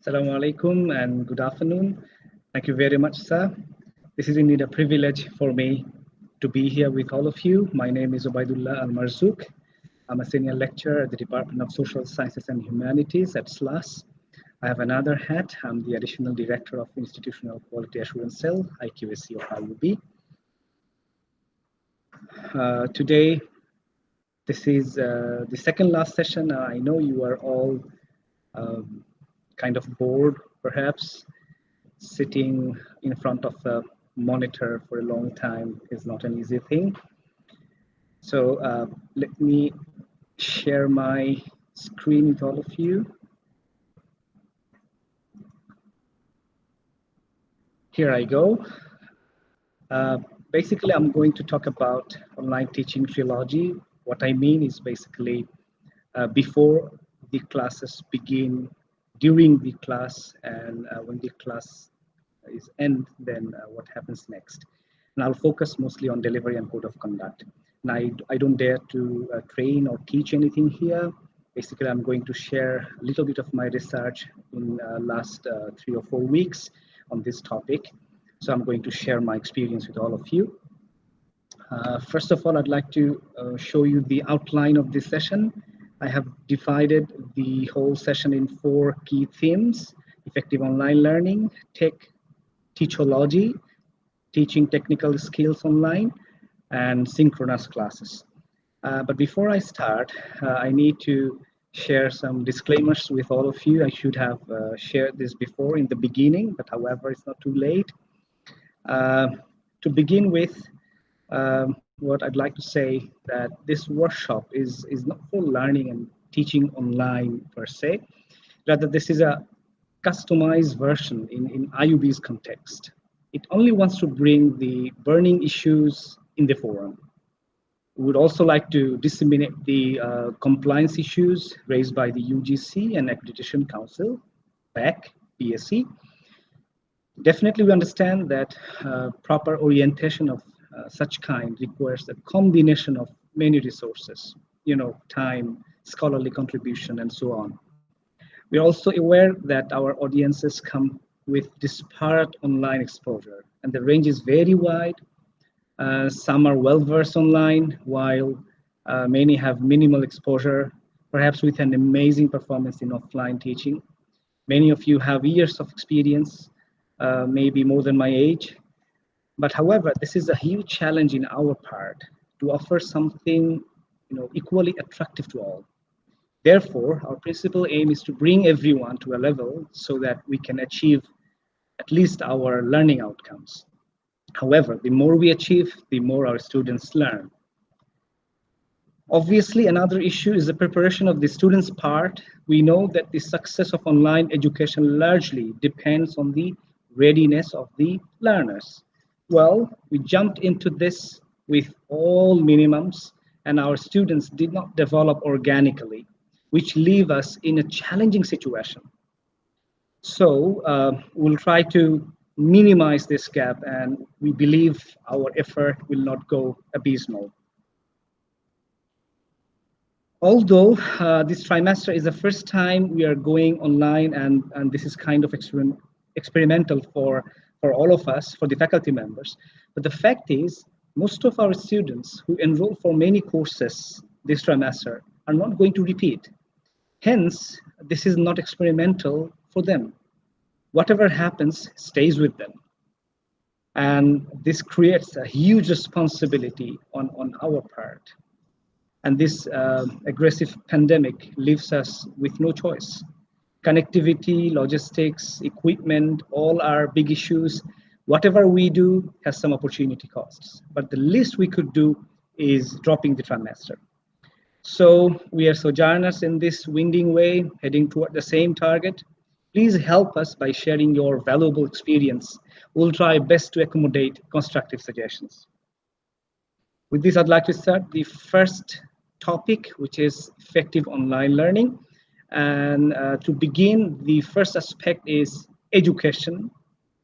Assalamu alaikum and good afternoon. Thank you very much, sir. This is indeed a privilege for me to be here with all of you. My name is Obydullah Al Marjuk. I'm a senior lecturer at the Department of Social Sciences and Humanities at SLAS. I have another hat. I'm the additional director of Institutional Quality Assurance Cell, IQAC or IUB. Today, this is the second last session. I know you are all kind of bored, perhaps. Sitting in front of a monitor for a long time is not an easy thing. So let me share my screen with all of you. Here I go. Basically, I'm going to talk about online teaching Trilogy. What I mean is basically before the classes begin, during the class, and when the class is end, then what happens next. And I'll focus mostly on delivery and code of conduct. And I don't dare to train or teach anything here. Basically, I'm going to share a little bit of my research in last 3 or 4 weeks on this topic. So I'm going to share my experience with all of you. First of all, I'd like to show you the outline of this session. I have divided the whole session in 4 key themes: effective online learning, Tech-Teach-ology, teaching technical skills online, and synchronous classes. But before I start, I need to share some disclaimers with all of you. I should have shared this before in the beginning, but however, it's not too late. To begin with, what I'd like to say that this workshop is not for learning and teaching online per se. Rather, this is a customized version in IUB's context. It only wants to bring the burning issues in the forum. We would also like to disseminate the compliance issues raised by the UGC and Accreditation Council, PAC, PSC. Definitely, we understand that proper orientation of such kind requires a combination of many resources, time, scholarly contribution, and so on. We are also aware that our audiences come with disparate online exposure, and the range is very wide. Some are well-versed online, while many have minimal exposure, perhaps with an amazing performance in offline teaching. Many of you have years of experience, maybe more than my age. But however, this is a huge challenge in our part to offer something equally attractive to all. Therefore, our principal aim is to bring everyone to a level so that we can achieve at least our learning outcomes. However, the more we achieve, the more our students learn. Obviously, another issue is the preparation of the students' part. We know that the success of online education largely depends on the readiness of the learners. Well, we jumped into this with all minimums, and our students did not develop organically, which leave us in a challenging situation. So we'll try to minimize this gap, and we believe our effort will not go abysmal. Although this trimester is the first time we are going online, and this is kind of experimental for all of us, for the faculty members. But the fact is, most of our students who enroll for many courses this trimester are not going to repeat. Hence, this is not experimental for them. Whatever happens stays with them. And this creates a huge responsibility on our part. And this aggressive pandemic leaves us with no choice. Connectivity, logistics, equipment, all are big issues. Whatever we do has some opportunity costs, but the least we could do is dropping the trimester. So we are sojourners in this winding way, heading toward the same target. Please help us by sharing your valuable experience. We'll try best to accommodate constructive suggestions. With this, I'd like to start the first topic, which is effective online learning. And to begin, the first aspect is education,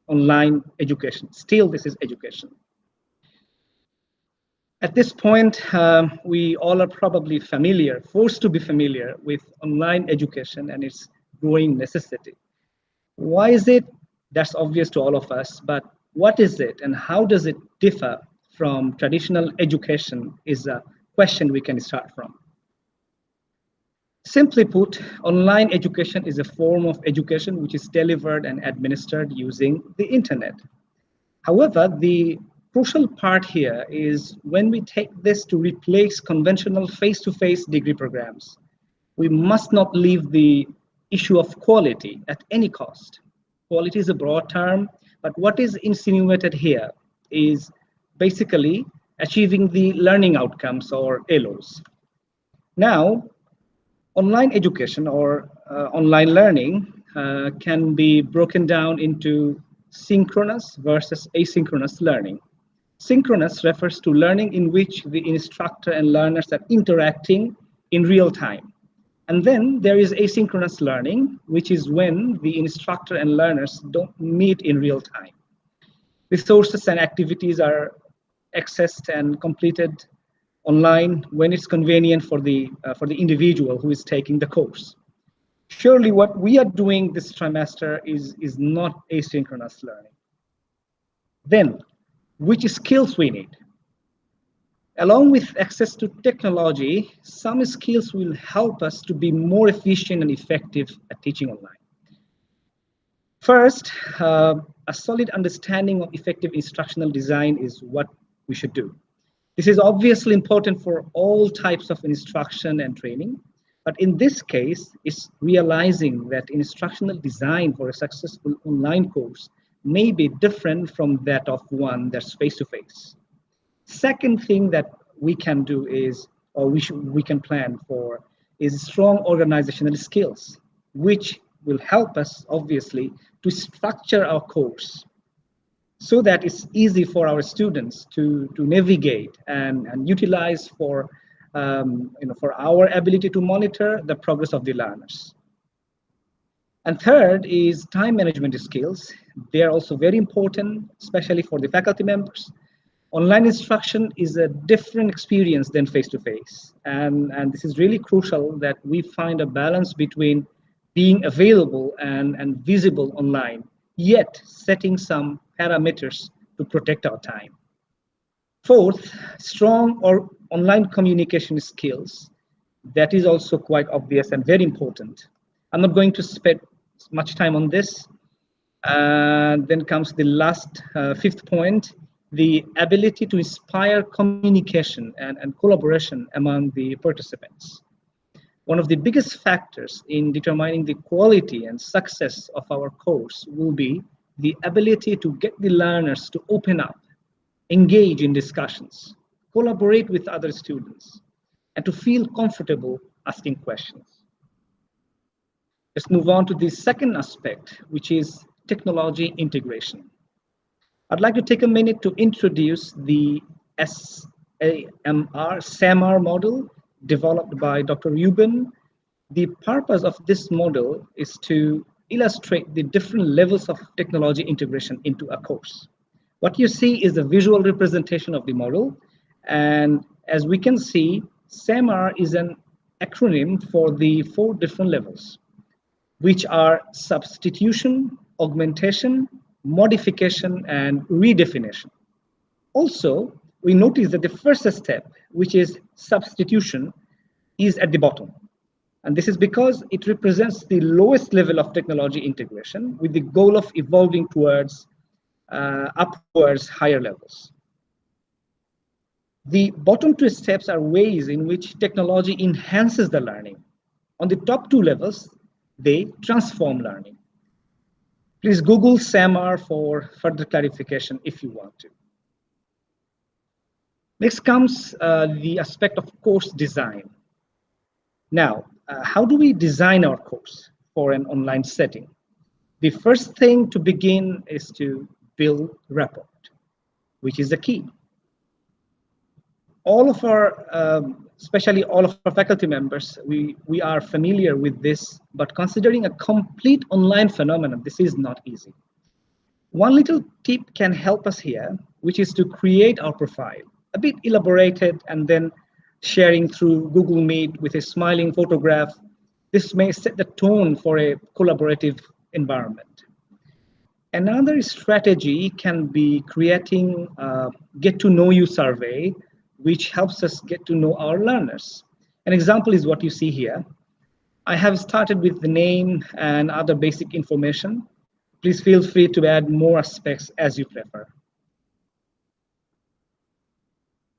online education. Still, this is education. At this point, we all are probably forced to be familiar with online education and its growing necessity. Why is it? That's obvious to all of us, but what is it and how does it differ from traditional education is a question we can start from. Simply put, online education is a form of education which is delivered and administered using the internet. However, the crucial part here is when we take this to replace conventional face-to-face degree programs, we must not leave the issue of quality at any cost. Quality is a broad term, but what is insinuated here is basically achieving the learning outcomes or ALOs. Now, online education or online learning can be broken down into synchronous versus asynchronous learning. Synchronous refers to learning in which the instructor and learners are interacting in real time. And then there is asynchronous learning, which is when the instructor and learners don't meet in real time. Resources and activities are accessed and completed online when it's convenient for the individual who is taking the course. Surely what we are doing this trimester is not asynchronous learning. Then, which skills we need? Along with access to technology, some skills will help us to be more efficient and effective at teaching online. First, a solid understanding of effective instructional design is what we should do. This is obviously important for all types of instruction and training, but in this case, it's realizing that instructional design for a successful online course may be different from that of one that's face-to-face. Second thing that we can do is, or we can plan for, is strong organizational skills, which will help us, obviously, to structure our course so that it's easy for our students to navigate and utilize for, for our ability to monitor the progress of the learners. And third is time management skills. They're also very important, especially for the faculty members. Online instruction is a different experience than face-to-face. And this is really crucial that we find a balance between being available and visible online, yet setting some parameters to protect our time. Fourth, strong or online communication skills. That is also quite obvious and very important. I'm not going to spend much time on this. Then comes the last, fifth point, the ability to inspire communication and collaboration among the participants. One of the biggest factors in determining the quality and success of our course will be the ability to get the learners to open up, engage in discussions, collaborate with other students, and to feel comfortable asking questions. Let's move on to the second aspect, which is technology integration. I'd like to take a minute to introduce the SAMR model developed by Dr. Rubin. The purpose of this model is to illustrate the different levels of technology integration into a course. What you see is a visual representation of the model. And as we can see, SAMR is an acronym for the 4 different levels, which are substitution, augmentation, modification, and redefinition. Also, we notice that the first step, which is substitution, is at the bottom. And this is because it represents the lowest level of technology integration with the goal of evolving towards upwards higher levels. The bottom 2 steps are ways in which technology enhances the learning. On the top 2 levels, they transform learning. Please Google SAMR for further clarification if you want to. Next comes the aspect of course design. Now, how do we design our course for an online setting? The first thing to begin is to build rapport, which is the key. All of our, especially all of our faculty members, we are familiar with this, but considering a complete online phenomenon, this is not easy. One little tip can help us here, which is to create our profile, a bit elaborated and then sharing through Google Meet with a smiling photograph. This may set the tone for a collaborative environment. Another strategy can be creating a get to know you survey, which helps us get to know our learners. An example is what you see here. I have started with the name and other basic information. Please feel free to add more aspects as you prefer.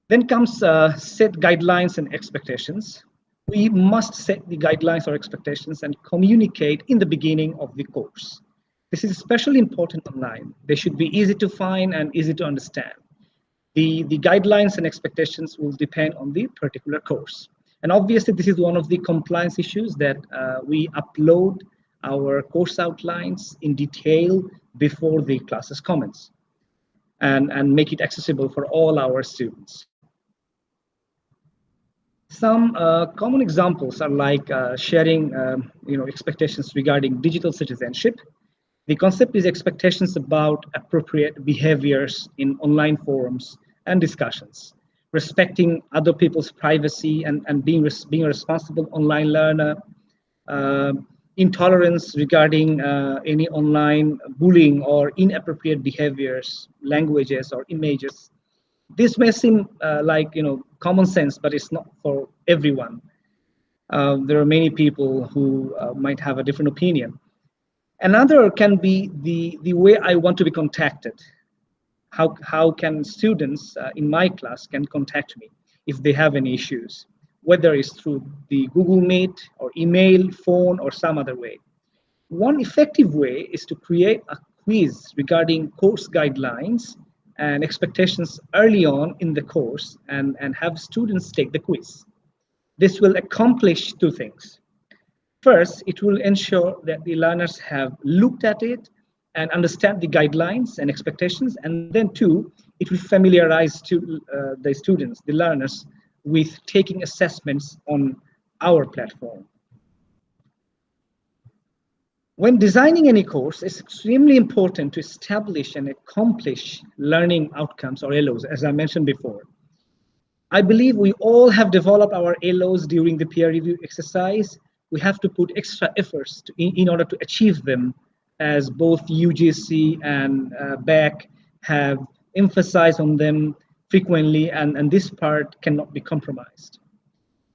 Then comes set guidelines and expectations. We must set the guidelines or expectations and communicate in the beginning of the course. This is especially important online. They should be easy to find and easy to understand. The guidelines and expectations will depend on the particular course. And obviously, this is one of the compliance issues that we upload our course outlines in detail before the classes commence and make it accessible for all our students. Some common examples are like sharing expectations regarding digital citizenship. The concept is expectations about appropriate behaviors in online forums and discussions, respecting other people's privacy and being a responsible online learner, uh, intolerance regarding any online bullying or inappropriate behaviors, languages, or images. This may seem like common sense, but it's not for everyone. There are many people who might have a different opinion. Another can be the way I want to be contacted. How can students in my class can contact me if they have any issues, whether it's through the Google Meet or email, phone, or some other way. One effective way is to create a quiz regarding course guidelines and expectations early on in the course and have students take the quiz. This will accomplish two things. First, it will ensure that the learners have looked at it and understand the guidelines and expectations. And then two, it will familiarize the students, the learners, with taking assessments on our platform. When designing any course, it's extremely important to establish and accomplish learning outcomes or LOs, as I mentioned before. I believe we all have developed our LOs during the peer review exercise. We have to put extra efforts in order to achieve them, as both UGC and BAC have emphasized on them frequently, and this part cannot be compromised.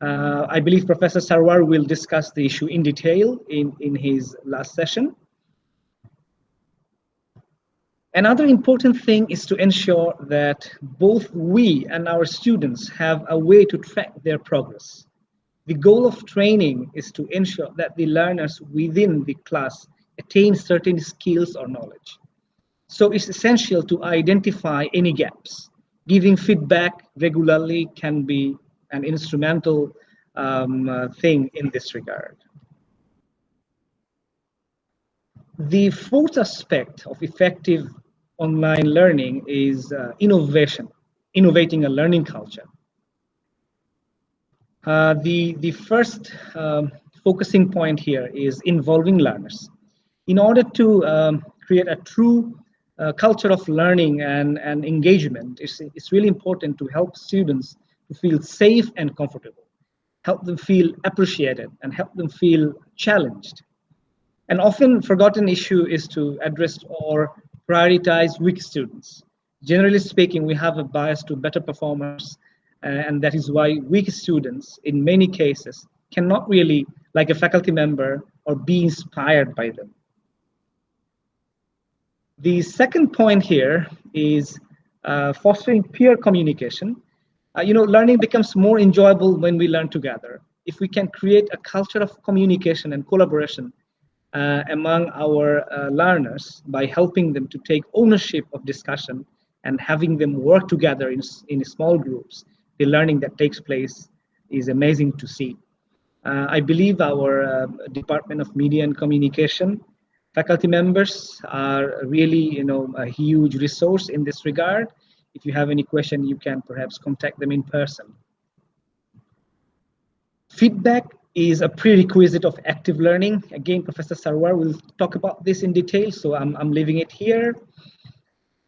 I believe Professor Sarwar will discuss the issue in detail in his last session. Another important thing is to ensure that both we and our students have a way to track their progress. The goal of training is to ensure that the learners within the class attain certain skills or knowledge. So it's essential to identify any gaps. Giving feedback regularly can be an instrumental thing in this regard. The fourth aspect of effective online learning is innovation, innovating a learning culture. The first focusing point here is involving learners. In order to create a true culture of learning and engagement, it's really important to help students to feel safe and comfortable, help them feel appreciated, and help them feel challenged. An often forgotten issue is to address or prioritize weak students. Generally speaking, we have a bias to better performers, and that is why weak students, in many cases, cannot really like a faculty member or be inspired by them. The second point here is fostering peer communication. Learning becomes more enjoyable when we learn together. If we can create a culture of communication and collaboration among our learners by helping them to take ownership of discussion and having them work together in small groups, the learning that takes place is amazing to see. I believe our Department of Media and Communication faculty members are really, a huge resource in this regard. If you have any question, you can perhaps contact them in person. Feedback is a prerequisite of active learning. Again, Professor Sarwar will talk about this in detail, so I'm leaving it here.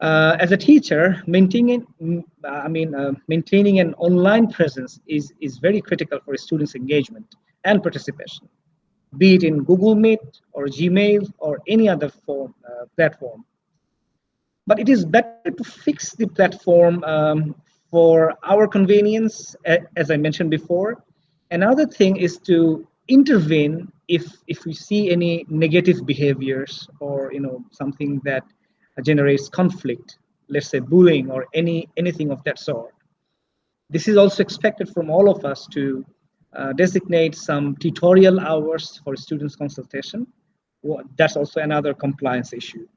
As a teacher, maintaining an online presence is very critical for students' engagement and participation, be it in Google Meet or Gmail or any other platform. But it is better to fix the platform for our convenience, as I mentioned before. Another thing is to intervene if we see any negative behaviors, or something that generates conflict, let's say bullying or anything of that sort. This is also expected from all of us to designate some tutorial hours for students consultation. That's also another compliance issue.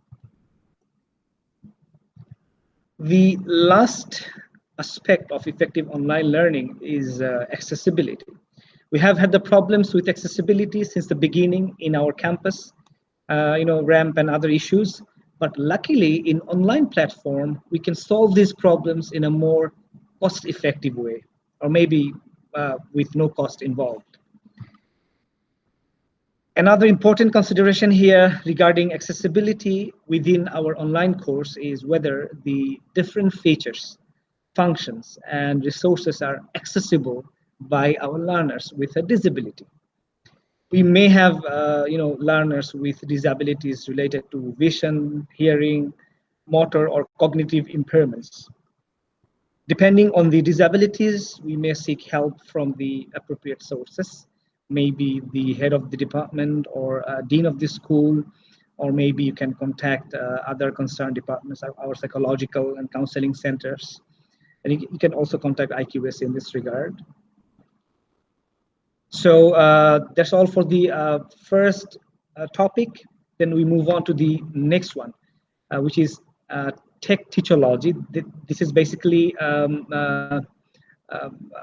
The last aspect of effective online learning is accessibility. We have had the problems with accessibility since the beginning in our campus, ramp and other issues. But luckily, in online platform, we can solve these problems in a more cost-effective way, or maybe with no cost involved. Another important consideration here regarding accessibility within our online course is whether the different features, functions, and resources are accessible by our learners with a disability. We may have learners with disabilities related to vision, hearing, motor, or cognitive impairments. Depending on the disabilities, we may seek help from the appropriate sources, maybe the head of the department or dean of the school, or maybe you can contact other concerned departments, our psychological and counseling centers. And you can also contact IQAC in this regard. So that's all for the first topic. Then we move on to the next one, which is Tech-Teach-ology. This is basically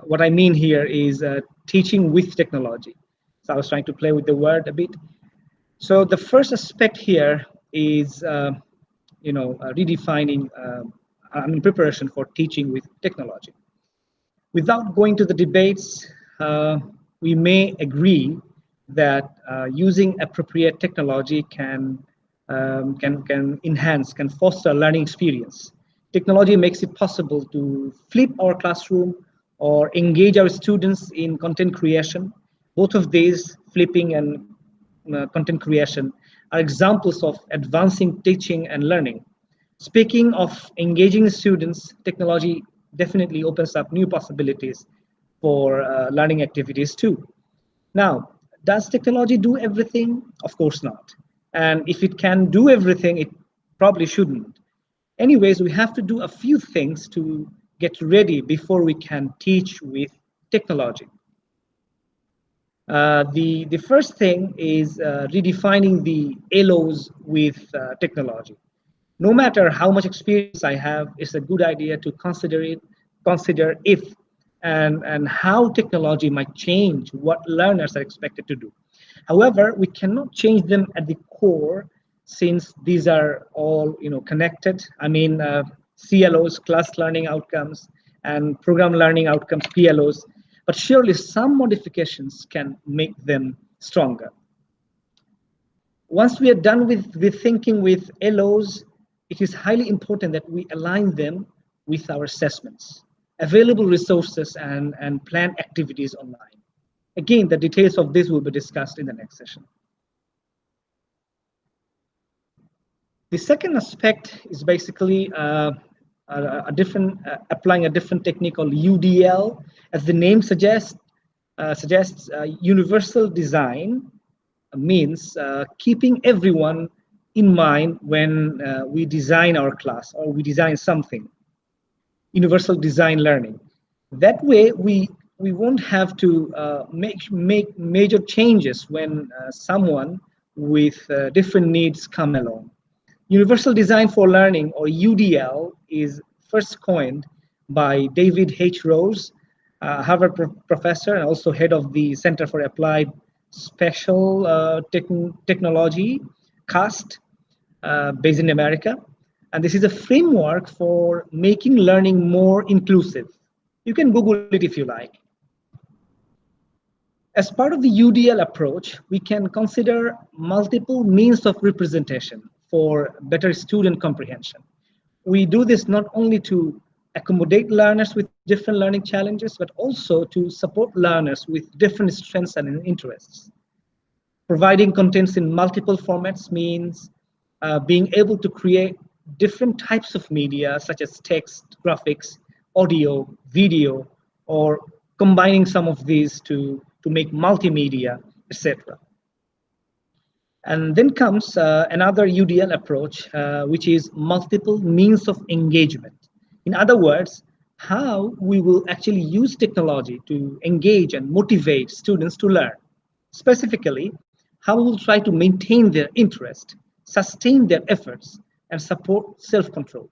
what I mean here is teaching with technology. So I was trying to play with the word a bit. So the first aspect here is redefining preparation for teaching with technology. Without going to the debates, we may agree that using appropriate technology can enhance, can foster a learning experience. Technology makes it possible to flip our classroom or engage our students in content creation. Both of these, flipping and content creation, are examples of advancing teaching and learning. Speaking of engaging students, technology definitely opens up new possibilities for learning activities too. Now, does technology do everything? Of course not. And if it can do everything, it probably shouldn't. Anyways, we have to do a few things to get ready before we can teach with technology. The first thing is redefining the LOs with technology. No matter how much experience I have, it's a good idea to consider if and how technology might change what learners are expected to do. However, we cannot change them at the core, since these are all connected. I mean, CLOs, class learning outcomes, and program learning outcomes, PLOs. But surely some modifications can make them stronger. Once we are done with thinking with LOs, it is highly important that we align them with our assessments, available resources, and planned activities online. Again, the details of this will be discussed in the next session. The second aspect is basically applying a different technique called UDL. As the name suggests, universal design means keeping everyone in mind when we design our class or we design something. Universal design learning. That way, we won't have to make major changes when someone with different needs come along. Universal Design for Learning, or UDL, is first coined by David H. Rose, Harvard professor and also head of the Center for Applied Special Technology, CAST, based in America. And this is a framework for making learning more inclusive. You can Google it if you like. As part of the UDL approach, we can consider multiple means of representation for better student comprehension. We do this not only to accommodate learners with different learning challenges, but also to support learners with different strengths and interests. Providing contents in multiple formats means being able to create different types of media, such as text, graphics, audio, video, or combining some of these to make multimedia, etc. And then comes another UDL approach, which is multiple means of engagement. In other words, how we will actually use technology to engage and motivate students to learn. Specifically, how we will try to maintain their interest, sustain their efforts, and support self-control.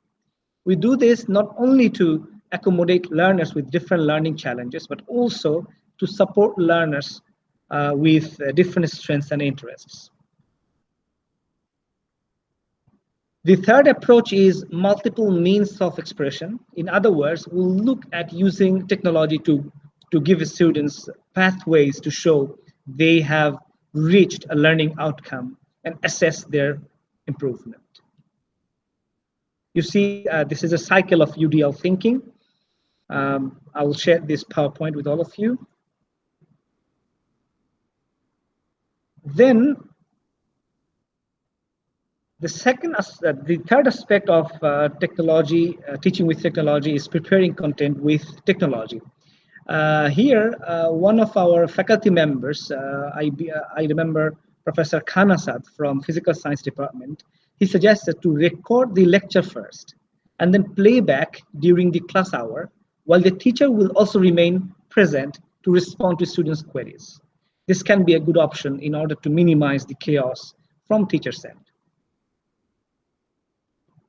We do this not only to accommodate learners with different learning challenges, but also to support learners with different strengths and interests. The third approach is multiple means of expression. In other words, we'll look at using technology to give students pathways to show they have reached a learning outcome and assess their improvement. You see, this is a cycle of UDL thinking. I will share this PowerPoint with all of you. Then the third aspect of technology, teaching with technology, is preparing content with technology. Here, one of our faculty members, I remember Professor Khan Asad from Physical Science Department, he suggested to record the lecture first and then play back during the class hour, while the teacher will also remain present to respond to students' queries. This can be a good option in order to minimize the chaos from teacher's end.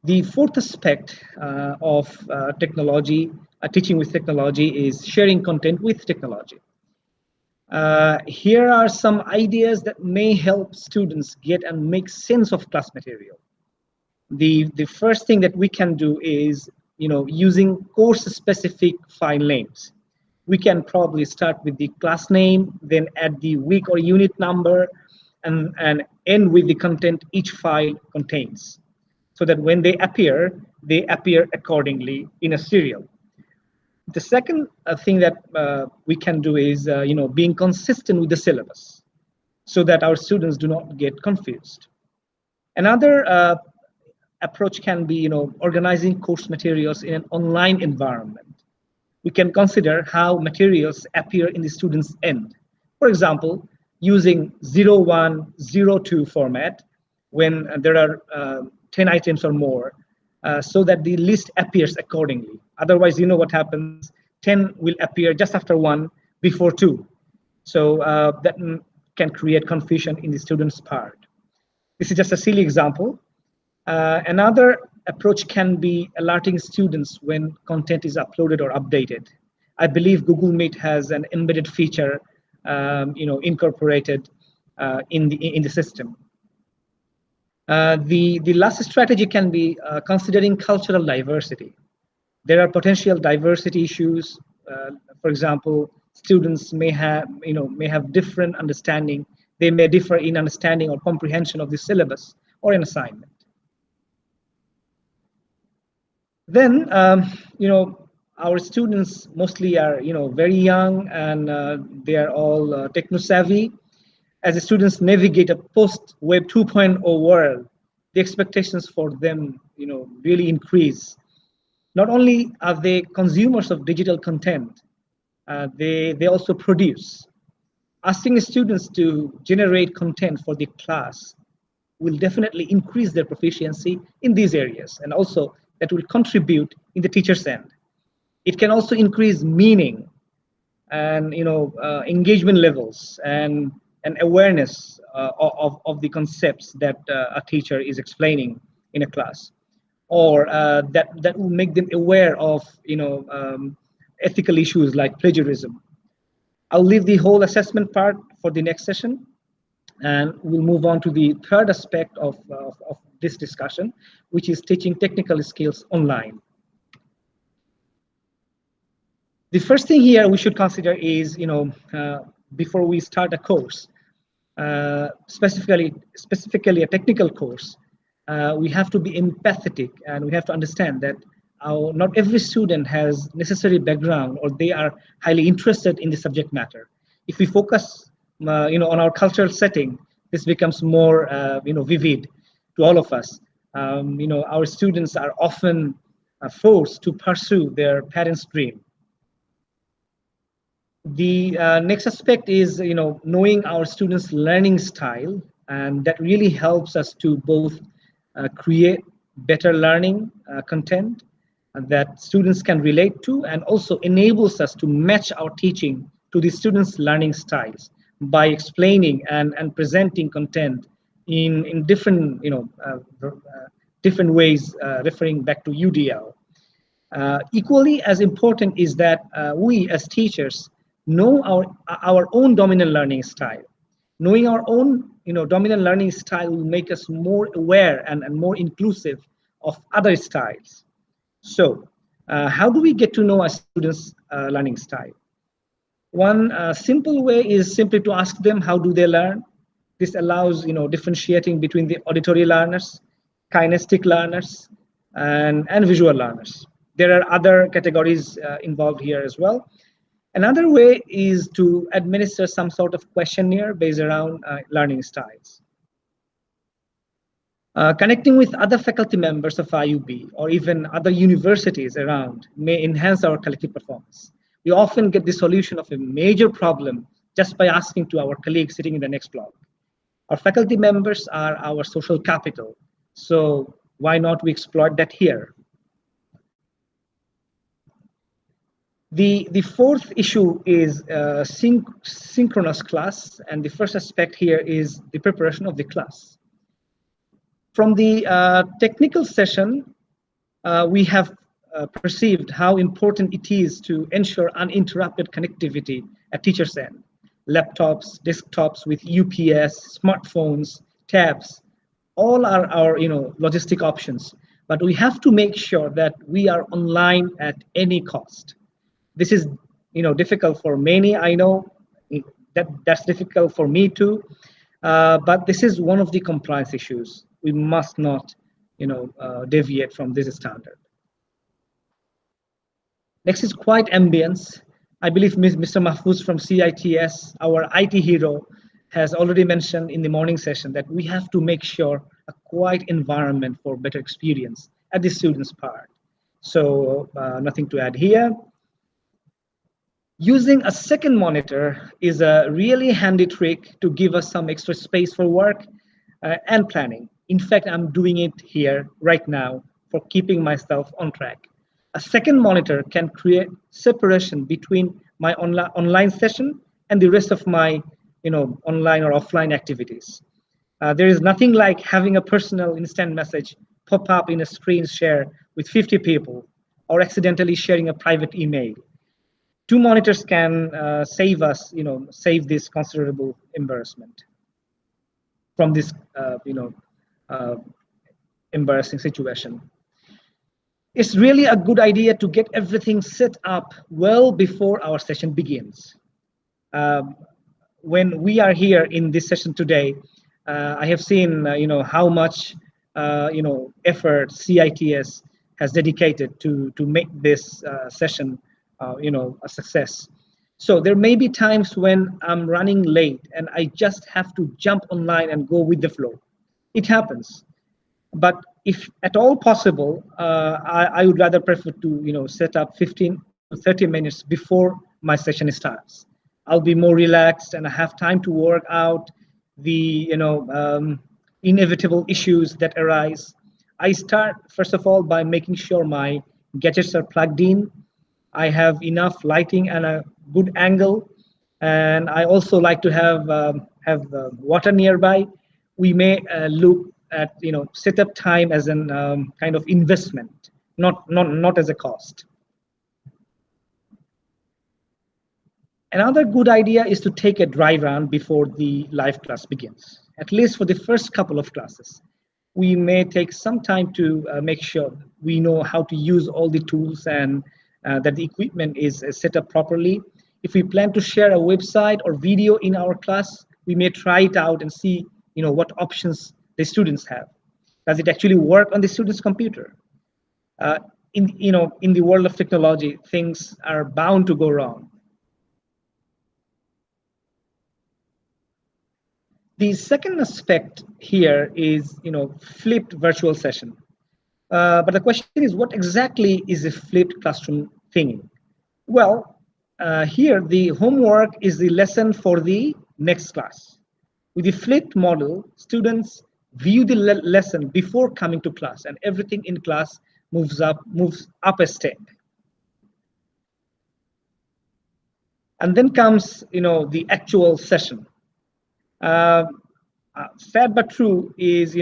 The fourth aspect of technology, teaching with technology, is sharing content with technology. Here are some ideas that may help students get and make sense of class material. The first thing that we can do is, using course-specific file names. We can probably start with the class name, then add the week or unit number, and end with the content each file contains, so that when they appear accordingly in a serial. The second thing that we can do is, being consistent with the syllabus, so that our students do not get confused. Another approach can be, organizing course materials in an online environment. We can consider how materials appear in the student's end. For example, using 0102 format when there are 10 items or more, so that the list appears accordingly. Otherwise, what happens, 10 will appear just after 1 before 2. So that can create confusion in the student's part. This is just a silly example. Another approach can be alerting students when content is uploaded or updated. I believe Google Meet has an embedded feature, incorporated in the system. The last strategy can be considering cultural diversity. There are potential diversity issues. For example, students may have different understanding. They may differ in understanding or comprehension of the syllabus or an assignment. Then, our students mostly are, very young, and they are all techno-savvy. As the students navigate a post-Web 2.0 world, the expectations for them, really increase. Not only are they consumers of digital content, they also produce. Asking students to generate content for the class will definitely increase their proficiency in these areas, and also that will contribute in the teacher's end. It can also increase meaning and engagement levels and awareness of the concepts that a teacher is explaining in a class, or that will make them aware of ethical issues like plagiarism. I'll leave the whole assessment part for the next session, and we'll move on to the third aspect of this discussion, which is teaching technical skills online. The first thing here we should consider is, before we start a course, specifically a technical course, we have to be empathetic, and we have to understand that not every student has necessary background, or they are highly interested in the subject matter. If we focus, on our cultural setting, this becomes more, vivid to all of us. Our students are often forced to pursue their parents' dream. The next aspect is, knowing our students' learning style, and that really helps us to both create better learning content that students can relate to, and also enables us to match our teaching to the students' learning styles by explaining and presenting content in different, different ways, referring back to UDL. Equally as important is that we as teachers know our own dominant learning style. Knowing our own dominant learning style will make us more aware and more inclusive of other styles. So how do we get to know our students' learning style? One simple way is simply to ask them how do they learn. This allows differentiating between the auditory learners, kinesthetic learners, and visual learners. There are other categories involved here as well. Another way is to administer some sort of questionnaire based around learning styles. Connecting with other faculty members of IUB or even other universities around may enhance our collective performance. We often get the solution of a major problem just by asking to our colleagues sitting in the next block. Our faculty members are our social capital, so why not we exploit that here? The fourth issue is synchronous class, and the first aspect here is the preparation of the class. From the technical session, we have perceived how important it is to ensure uninterrupted connectivity at teacher's end. Laptops, desktops with UPS, smartphones, tabs, all are our logistic options. But we have to make sure that we are online at any cost. This is difficult for many. I know that's difficult for me too. But this is one of the compliance issues. We must not deviate from this standard. Next is quiet ambience. I believe Mr. Mahfouz from CITS, our IT hero, has already mentioned in the morning session that we have to make sure a quiet environment for better experience at the students' part. So nothing to add here. Using a second monitor is a really handy trick to give us some extra space for work and planning. In fact, I'm doing it here right now for keeping myself on track. A second monitor can create separation between my online session and the rest of my online or offline activities. There is nothing like having a personal instant message pop up in a screen share with 50 people or accidentally sharing a private email. Two monitors can save us, save this considerable embarrassment from this, embarrassing situation. It's really a good idea to get everything set up well before our session begins. When we are here in this session today, I have seen, how much, effort CITS has dedicated to make this session a success. So there may be times when I'm running late and I just have to jump online and go with the flow. It happens. But if at all possible, I would rather prefer to set up 15 to 30 minutes before my session starts. I'll be more relaxed and I have time to work out the inevitable issues that arise. I start first of all by making sure my gadgets are plugged in. I have enough lighting and a good angle, and I also like to have water nearby. We may look at setup time as an kind of investment, not as a cost. Another good idea is to take a dry run before the live class begins, at least for the first couple of classes. We may take some time to make sure we know how to use all the tools and that the equipment is set up properly. If we plan to share a website or video in our class, we may try it out and see what options the students have. Does it actually work on the student's computer? In the world of technology, things are bound to go wrong. The second aspect here is, flipped virtual session. But the question is, what exactly is a flipped classroom thingy? Well, here the homework is the lesson for the next class. With the flipped model, students view the lesson before coming to class, and everything in class moves up a step. And then comes, the actual session. Uh, Sad but true is,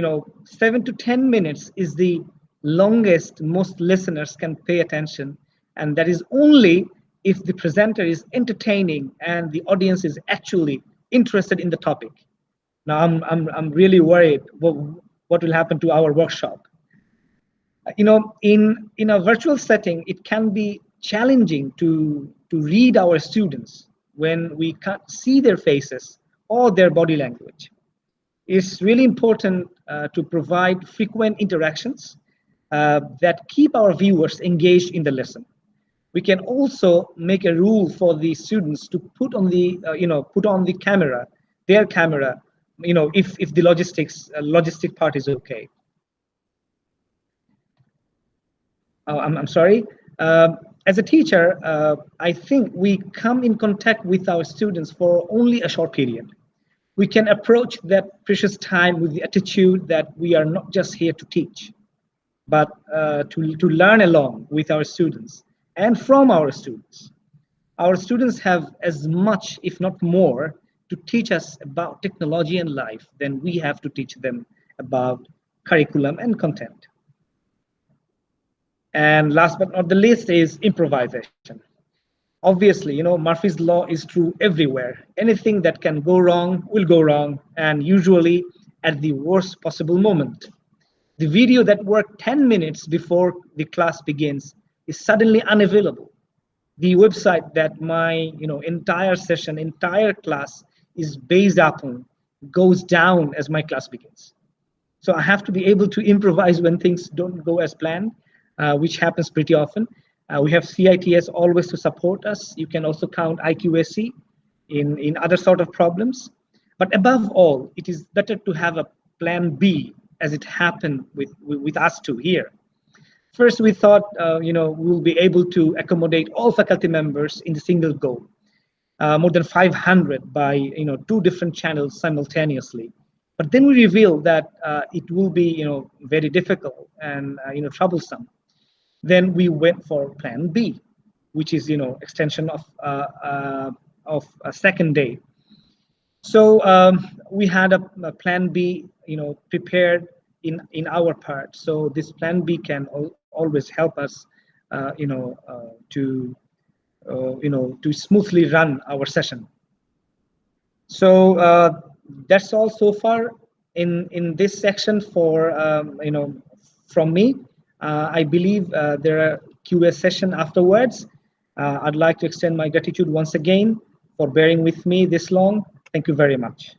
7 to 10 minutes is the longest most listeners can pay attention, and that is only if the presenter is entertaining and the audience is actually interested in the topic. Now I'm really worried what will happen to our workshop. In a virtual setting, it can be challenging to read our students when we can't see their faces or their body language. It's really important to provide frequent interactions that keep our viewers engaged in the lesson. We can also make a rule for the students to put on the camera, their camera, if the logistic part is okay. I'm sorry. As a teacher, I think we come in contact with our students for only a short period. We can approach that precious time with the attitude that we are not just here to teach, but to learn along with our students and from our students. Our students have as much, if not more, to teach us about technology and life than we have to teach them about curriculum and content. And last but not the least is improvisation. Obviously, Murphy's law is true everywhere. Anything that can go wrong will go wrong, and usually at the worst possible moment. The video that worked 10 minutes before the class begins is suddenly unavailable. The website that my entire session, entire class is based upon goes down as my class begins. So I have to be able to improvise when things don't go as planned, which happens pretty often. We have CITS always to support us. You can also count IQAC in other sort of problems. But above all, it is better to have a plan B, as it happened with us two here. First, we thought, we'll be able to accommodate all faculty members in the single go, more than 500 by, two different channels simultaneously. But then we revealed that it will be, very difficult and, troublesome. Then we went for plan B, which is, extension of a second day. So we had a plan B, prepared in our part. So this plan B can always help us, to smoothly run our session. So that's all so far in this section for from me. I believe there are Q&A session afterwards. I'd like to extend my gratitude once again for bearing with me this long. Thank you very much.